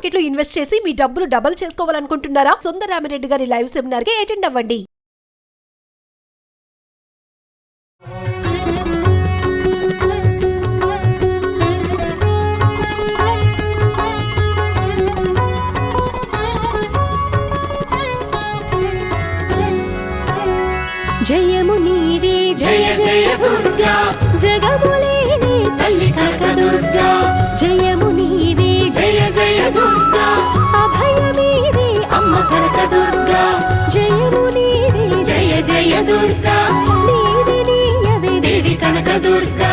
Market లో invest చేసి మీ డబ్బులు డబుల్ చేసుకోవాలనుకుంటున్నారా? సుందరరామిరెడ్డి గారి లైవ్ సెమినార్ కి అటెండ్ అవ్వండి. జయము నీవే జయ జయ దుర్గా జగములేని తల్లి కనక దుర్గా జయము నీవే జయ జయ దుర్గా అభయమీవే అమ్మ కనక దుర్గా జయము నీవే జయ జయ దుర్గా నీవే నీయవే దేవి కనక దుర్గా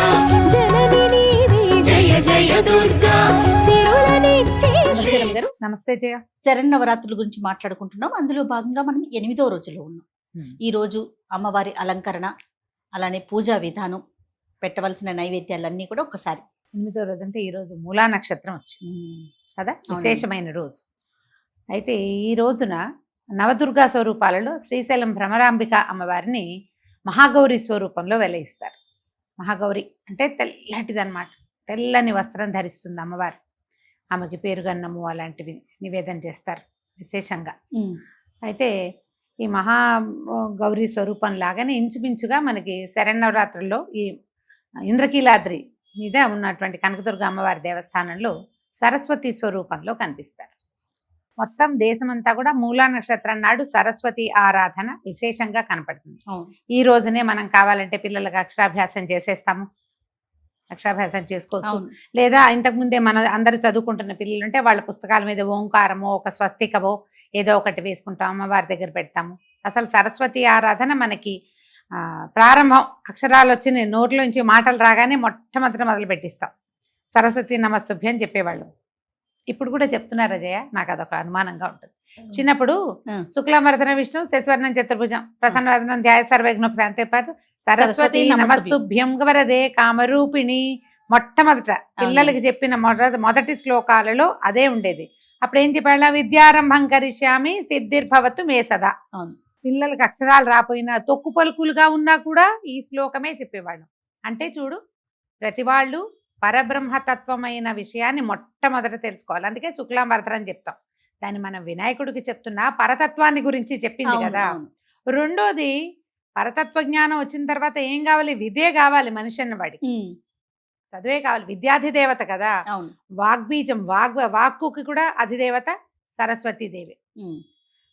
జనని నీవే జయ జయ దుర్గా సిరులనిచ్చే నమస్కారం గారు. నమస్తే జయ. శరన్నవరాత్రుల గురించి మాట్లాడుకుంటున్నాం. అందులో భాగంగా మనం 8వ రోజులో ఉన్నాం. ఈ రోజు అమ్మవారి అలంకరణ, అలానే పూజా విధానం, పెట్టవలసిన నైవేద్యాలన్నీ కూడా ఒకసారి. 8వ రోజు అంటే ఈ రోజు మూలా నక్షత్రం వచ్చింది కదా, విశేషమైన రోజు. అయితే ఈ రోజున నవదుర్గా స్వరూపాలలో శ్రీశైలం భ్రమరాంబిక అమ్మవారిని మహాగౌరి స్వరూపంలో వెలయిస్తారు. మహాగౌరి అంటే తెల్లటిదన్నమాట, తెల్లని వస్త్రం ధరిస్తుంది అమ్మవారు. ఆమెకి పేరుగన్నము అలాంటివి నివేదన చేస్తారు విశేషంగా. అయితే ఈ మహా గౌరీ స్వరూపం లాగానే ఇంచుమించుగా మనకి శరన్నవరాత్రుల్లో ఈ ఇంద్రకీలాద్రి మీద ఉన్నటువంటి కనకదుర్గ అమ్మవారి దేవస్థానంలో సరస్వతి స్వరూపంలో కనిపిస్తారు. మొత్తం దేశమంతా కూడా మూలా నక్షత్రం నాడు సరస్వతి ఆరాధన విశేషంగా కనపడుతుంది. ఈ రోజునే మనం కావాలంటే పిల్లలకు అక్షరాభ్యాసం చేసేస్తాము, అక్షరాభ్యాసం చేసుకోవచ్చు. లేదా ఇంతకుముందే మనం అందరూ చదువుకుంటున్న పిల్లలు ఉంటే వాళ్ళ పుస్తకాల మీద ఓంకారమో ఒక స్వస్తికవో ఏదో ఒకటి వేసుకుంటాం, అమ్మవారి దగ్గర పెడతాము. అసలు సరస్వతి ఆరాధన మనకి ప్రారంభం, అక్షరాలు వచ్చి నోట్లోంచి మాటలు రాగానే మొట్టమొదట మొదలు పెట్టిస్తాం. సరస్వతి నమస్తుభ్యం అని చెప్పేవాళ్ళు. ఇప్పుడు కూడా చెప్తున్నారు అజయ, నాకు అదొక అనుమానంగా ఉంటుంది. చిన్నప్పుడు శుక్లాంబరధన విష్ణు శశివర్ణం చతుర్భుజం ప్రసన్నవదనం ధ్యాయ సర్వజ్ఞోపశాంతే పాటు సరస్వతి నమస్తుభ్యం వరదే కామరూపిణి మొట్టమొదట పిల్లలకి చెప్పిన మొదటి శ్లోకాలలో అదే ఉండేది. అప్పుడు ఏం చెప్పాళ్ళ, విద్యారంభం కరిష్యామి సిద్ధిర్భవతు మే సదా. పిల్లలకి అక్షరాలు రాపోయినా తొక్కు పలుకులుగా ఉన్నా కూడా ఈ శ్లోకమే చెప్పేవాళ్ళం. అంటే చూడు, ప్రతి వాళ్ళు పరబ్రహ్మతత్వమైన విషయాన్ని మొట్టమొదట తెలుసుకోవాలి. అందుకే శుక్లాంబరధన అని చెప్తాం. దాన్ని మనం వినాయకుడికి చెప్తున్నా పరతత్వాన్ని గురించి చెప్పింది కదా. రెండోది, పరతత్వ జ్ఞానం వచ్చిన తర్వాత ఏం కావాలి, విద్యే కావాలి. మనిషి అన్నవాడికి చదువే కావాలి. విద్యాధిదేవత కదా, వాగ్బీజం, వాక్కుకి కూడా అధిదేవత సరస్వతీదేవి.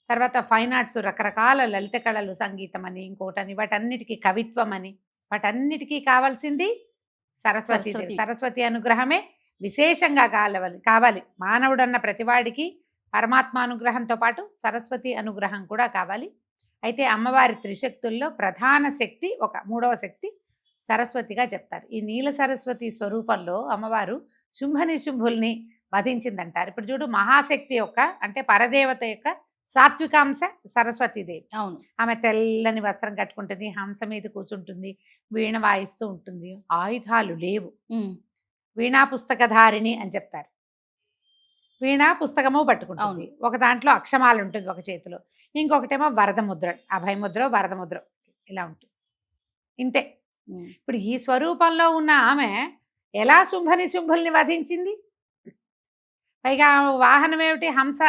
తర్వాత ఫైన్ ఆర్ట్స్, రకరకాల లలిత కళలు, సంగీతం అని ఇంకోటని, వాటన్నిటికీ కవిత్వం అని, వాటన్నిటికీ కావాల్సింది సరస్వతి. సరస్వతి అనుగ్రహమే విశేషంగా కావాలి. మానవుడన్న ప్రతివాడికి పరమాత్మ అనుగ్రహంతో పాటు సరస్వతి అనుగ్రహం కూడా కావాలి. అయితే అమ్మవారి త్రిశక్తుల్లో ప్రధాన శక్తి, ఒక మూడవ శక్తి సరస్వతిగా చెప్తారు. ఈ నీల సరస్వతి స్వరూపంలో అమ్మవారు శుంభనిశుంభుల్ని వధించిందంటారు. ఇప్పుడు చూడు, మహాశక్తి యొక్క అంటే పరదేవత యొక్క సాత్వికాంశ సరస్వతీదేవి. ఆమె తెల్లని వస్త్రం కట్టుకుంటుంది, హంస మీద కూర్చుంటుంది, వీణ వాయిస్తూ ఉంటుంది. ఆయుధాలు లేవు, వీణా పుస్తకధారిణి అని చెప్తారు. వీణా పుస్తకము పట్టుకుంటుంది. ఒక దాంట్లో అక్షమాలు ఉంటుంది ఒక చేతిలో, ఇంకొకటేమో వరదముద్ర, అభయముద్ర, వరదముద్ర ఇలా ఉంటుంది. ఇంతే. ఇప్పుడు ఈ స్వరూపంలో ఉన్న ఆమె ఎలా శుంభుల్ని వధించింది? పైగా వాహనం ఏమిటి? హంస.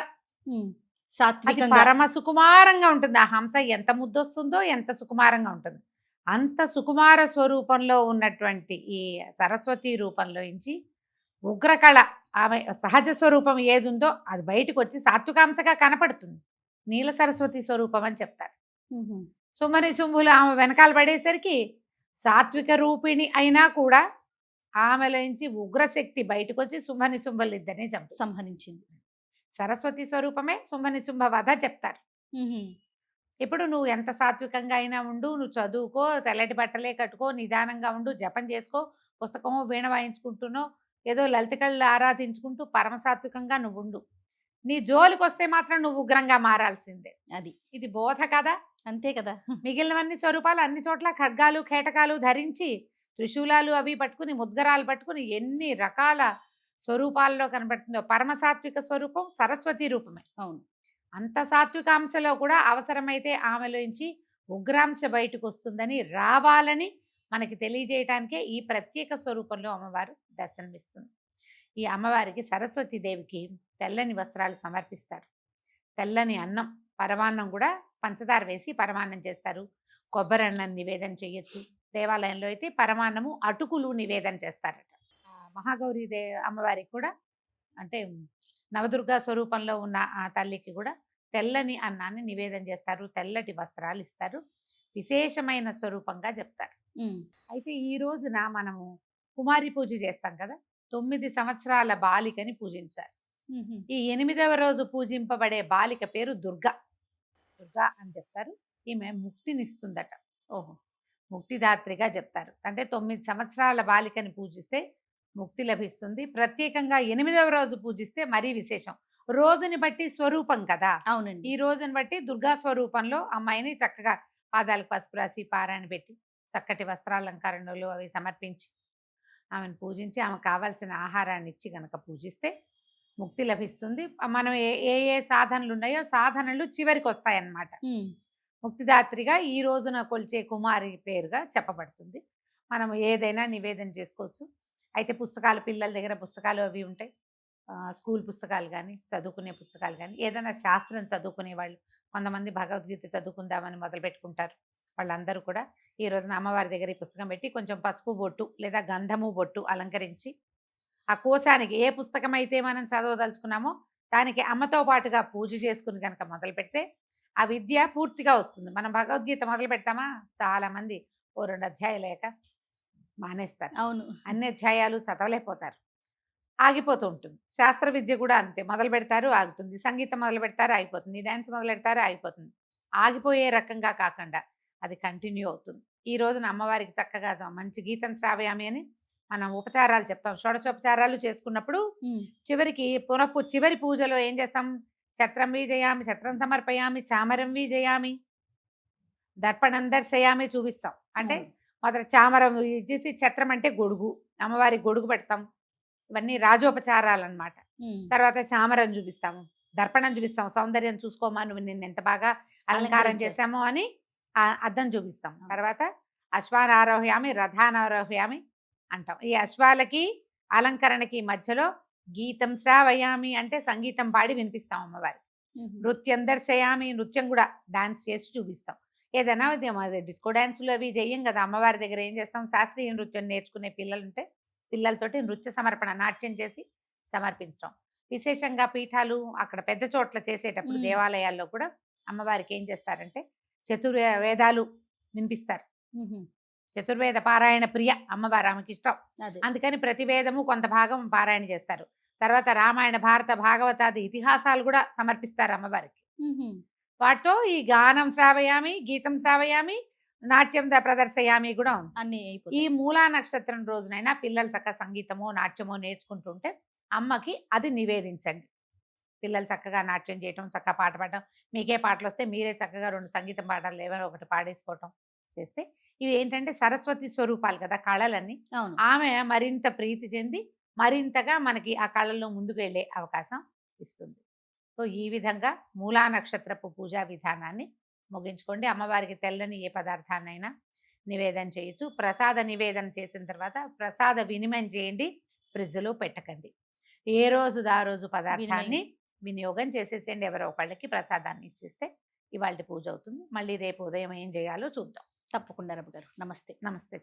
పరమ సుకుమారంగా ఉంటుంది ఆ హంస. ఎంత ముద్దొస్తుందో, ఎంత సుకుమారంగా ఉంటుంది. అంత సుకుమార స్వరూపంలో ఉన్నటువంటి ఈ సరస్వతి రూపంలో నుంచి ఉగ్రకళ, ఆమె సహజ స్వరూపం ఏది ఉందో అది బయటకు వచ్చి సాత్వికాంశగా కనపడుతుంది. నీల సరస్వతి స్వరూపం అని చెప్తారు. శుంభులు ఆమె వెనకాల పడేసరికి సాత్విక రూపిణి అయినా కూడా ఆమెలోంచి ఉగ్రశక్తి బయటకు వచ్చి శుంభులు ఇద్దరిని సంహరించింది. సరస్వతి స్వరూపమే శుంభ వధ చెప్తారు. ఇప్పుడు నువ్వు ఎంత సాత్వికంగా అయినా ఉండు, నువ్వు చదువుకో, తెల్లటి బట్టలే కట్టుకో, నిదానంగా ఉండు, జపం చేసుకో, పుస్తకమో వీణ వాయించుకుంటునో ఏదో లలిత కళలు ఆరాధించుకుంటూ పరమసాత్వికంగా నువ్వు ఉండు. నీ జోలికి వస్తే మాత్రం నువ్వు ఉగ్రంగా మారాల్సిందే. ఇది బోధ కదా, అంతే కదా. మిగిలినవన్నీ స్వరూపాలు అన్ని చోట్ల ఖడ్గాలు కేటకాలు ధరించి, త్రిశూలాలు అవి పట్టుకుని, ముద్గరాలు పట్టుకుని ఎన్ని రకాల స్వరూపాల్లో కనబడుతుందో. పరమసాత్విక స్వరూపం సరస్వతి రూపమే. అంత సాత్వికాంశలో కూడా అవసరమైతే ఆమెలోంచి ఉగ్రాంశ బయటకు వస్తుందని, రావాలని మనకి తెలియజేయటానికే ఈ ప్రత్యేక స్వరూపంలో అమ్మవారు దర్శనమిస్తుంది. ఈ అమ్మవారికి సరస్వతి దేవికి తెల్లని వస్త్రాలు సమర్పిస్తారు. తెల్లని అన్నం, పరమాన్నం కూడా పంచదార వేసి పరమాన్నం చేస్తారు. కొబ్బరి అన్నం నివేదన చేయొచ్చు. దేవాలయంలో అయితే పరమాన్నము, అటుకులు నివేదన చేస్తారట. మహాగౌరీ అమ్మవారికి కూడా అంటే నవదుర్గా స్వరూపంలో ఉన్న ఆ తల్లికి కూడా తెల్లని అన్నాన్ని నివేదన చేస్తారు. తెల్లటి వస్త్రాలు ఇస్తారు. విశేషమైన స్వరూపంగా చెప్తారు. అయితే ఈ రోజున మనము కుమారి పూజ చేస్తాం కదా. 9 సంవత్సరాల బాలికని పూజించారు. ఈ 8వ రోజు పూజింపబడే బాలిక పేరు దుర్గా. దుర్గా అని చెప్తారు. ఈమె ముక్తినిస్తుందట. ఓహో, ముక్తిదాత్రిగా చెప్తారు. అంటే 9 సంవత్సరాల బాలికని పూజిస్తే ముక్తి లభిస్తుంది. ప్రత్యేకంగా 8వ రోజు పూజిస్తే మరీ విశేషం. రోజుని బట్టి స్వరూపం కదా. అవునండి. ఈ రోజుని బట్టి దుర్గా స్వరూపంలో అమ్మాయిని చక్కగా పాదాలకు పసుపు రాసి పారాయణ పెట్టి చక్కటి వస్త్రాలంకరణలు అవి సమర్పించి ఆమెను పూజించి ఆమెకు కావాల్సిన ఆహారాన్ని ఇచ్చి గనక పూజిస్తే ముక్తి లభిస్తుంది. మనం ఏ సాధనలు ఉన్నాయో సాధనలు చివరికి వస్తాయన్నమాట. ముక్తిదాత్రిగా ఈ రోజున కొలిచే కుమారి పేరుగా చెప్పబడుతుంది. మనం ఏదైనా నివేదన చేసుకోవచ్చు. అయితే పుస్తకాలు, పిల్లల దగ్గర పుస్తకాలు అవి ఉంటాయి. స్కూల్ పుస్తకాలు కానీ, చదువుకునే పుస్తకాలు కానీ, ఏదైనా శాస్త్రం చదువుకునే వాళ్ళు, కొంతమంది భగవద్గీత చదువుకుందామని మొదలు పెట్టుకుంటారు. వాళ్ళందరూ కూడా ఈ రోజున అమ్మవారి దగ్గర ఈ పుస్తకం పెట్టి కొంచెం పసుపు బొట్టు లేదా గంధము బొట్టు అలంకరించి ఆ కోశానికి ఏ పుస్తకం అయితే మనం చదవదలుచుకున్నామో దానికి అమ్మతో పాటుగా పూజ చేసుకుని కనుక మొదలు పెడితే ఆ విద్య పూర్తిగా వస్తుంది. మనం భగవద్గీత మొదలు పెడతామా, చాలామంది ఓ 2 అధ్యాయాలు లేక మానేస్తారు. అవును. అన్ని అధ్యాయాలు చదవలేకపోతారు, ఆగిపోతూ ఉంటుంది. శాస్త్ర విద్య కూడా అంతే, మొదలు పెడతారు ఆగుతుంది. సంగీతం మొదలు పెడతారు అయిపోతుంది. డ్యాన్స్ మొదలు పెడతారు అయిపోతుంది. ఆగిపోయే రకంగా కాకుండా అది కంటిన్యూ అవుతుంది. ఈ రోజున అమ్మవారికి చక్కగా మంచి గీతం శ్రావయామి అని మనం ఉపచారాలు చెప్తాం. షోడశోపచారాలు చేసుకున్నప్పుడు చివరికి చివరి పూజలో ఏం చేస్తాం, ఛత్రం విజయామి, ఛత్రం సమర్పయామి, చామరం విజయామి, దర్పణం దర్శయామి చూపిస్తాం. అంటే మొదట చామరం చేసి, ఛత్రం అంటే గొడుగు, అమ్మవారికి గొడుగు పెడతాం. ఇవన్నీ రాజోపచారాలు అన్నమాట. తర్వాత చామరం చూపిస్తాము, దర్పణం చూపిస్తాం, సౌందర్యం చూసుకోమా నువ్వు నిన్ను ఎంత బాగా అలంకారం చేశామో అని అద్దం చూపిస్తాం. తర్వాత అశ్వాన్ ఆరోహయామి, రథాన్ ఆరోహయామి అంటాం. ఈ అశ్వాలకి అలంకరణకి మధ్యలో గీతం శ్రావయామి అంటే సంగీతం పాడి వినిపిస్తాం అమ్మవారికి. నృత్యం దర్శయామి, నృత్యం కూడా డాన్స్ చేసి చూపిస్తాం. ఏదైనా డిస్కో డాన్సులు అవి చెయ్యం కదా. అమ్మవారి దగ్గర ఏం చేస్తాం, శాస్త్రీయ నృత్యం నేర్చుకునే పిల్లలు ఉంటే పిల్లలతోటి నృత్య సమర్పణ, నాట్యం చేసి సమర్పించడం. విశేషంగా పీఠాలు అక్కడ పెద్ద చోట్ల చేసేటప్పుడు దేవాలయాల్లో కూడా అమ్మవారికి ఏం చేస్తారంటే వేదాలు వినిపిస్తారు. చతుర్వేద పారాయణ ప్రియ అమ్మవారు, ఆమెకి ఇష్టం. అందుకని ప్రతి వేదము కొంత భాగం పారాయణ చేస్తారు. తర్వాత రామాయణ, భారత, భాగవతాది ఇతిహాసాలు కూడా సమర్పిస్తారు అమ్మవారికి. వాటితో ఈ గానం శ్రావయామి, గీతం శ్రావయామి, నాట్యం ప్రదర్శయామి కూడా ఉంది. అన్ని ఈ మూలా నక్షత్రం రోజునైనా పిల్లలు చక్కగా సంగీతమో నాట్యమో నేర్చుకుంటుంటే అమ్మకి అది నివేదించండి. పిల్లలు చక్కగా నాట్యం చేయటం, చక్కగా పాట పాడటం, మీకే పాటలు వస్తే మీరే చక్కగా 2 సంగీతం పాటలు ఏమైనా ఒకటి పాడేసుకోవటం చేస్తే ఇవి ఏంటంటే సరస్వతి స్వరూపాలు కదా కళలన్నీ. ఆమె మరింత ప్రీతి చెంది మరింతగా మనకి ఆ కళల్లో ముందుకు వెళ్ళే అవకాశం ఇస్తుంది. సో ఈ విధంగా మూలా నక్షత్రపు పూజా విధానాన్ని ముగించుకోండి. అమ్మవారికి తెల్లని ఏ పదార్థాన్నైనా నివేదన చేయొచ్చు. ప్రసాద నివేదన చేసిన తర్వాత ప్రసాద వినిమయం చేయండి, ఫ్రిడ్జ్లో పెట్టకండి. ఏ రోజు ఆ రోజు పదార్థాన్ని వినియోగం చేసేసేయండి. ఎవరో ఒకళ్ళకి ప్రసాదాన్ని ఇచ్చేస్తే ఇవాళ పూజ అవుతుంది. మళ్ళీ రేపు ఉదయం ఏం చేయాలో చూద్దాం. తప్పకుండా రమ్మ గారు. నమస్తే. నమస్తే.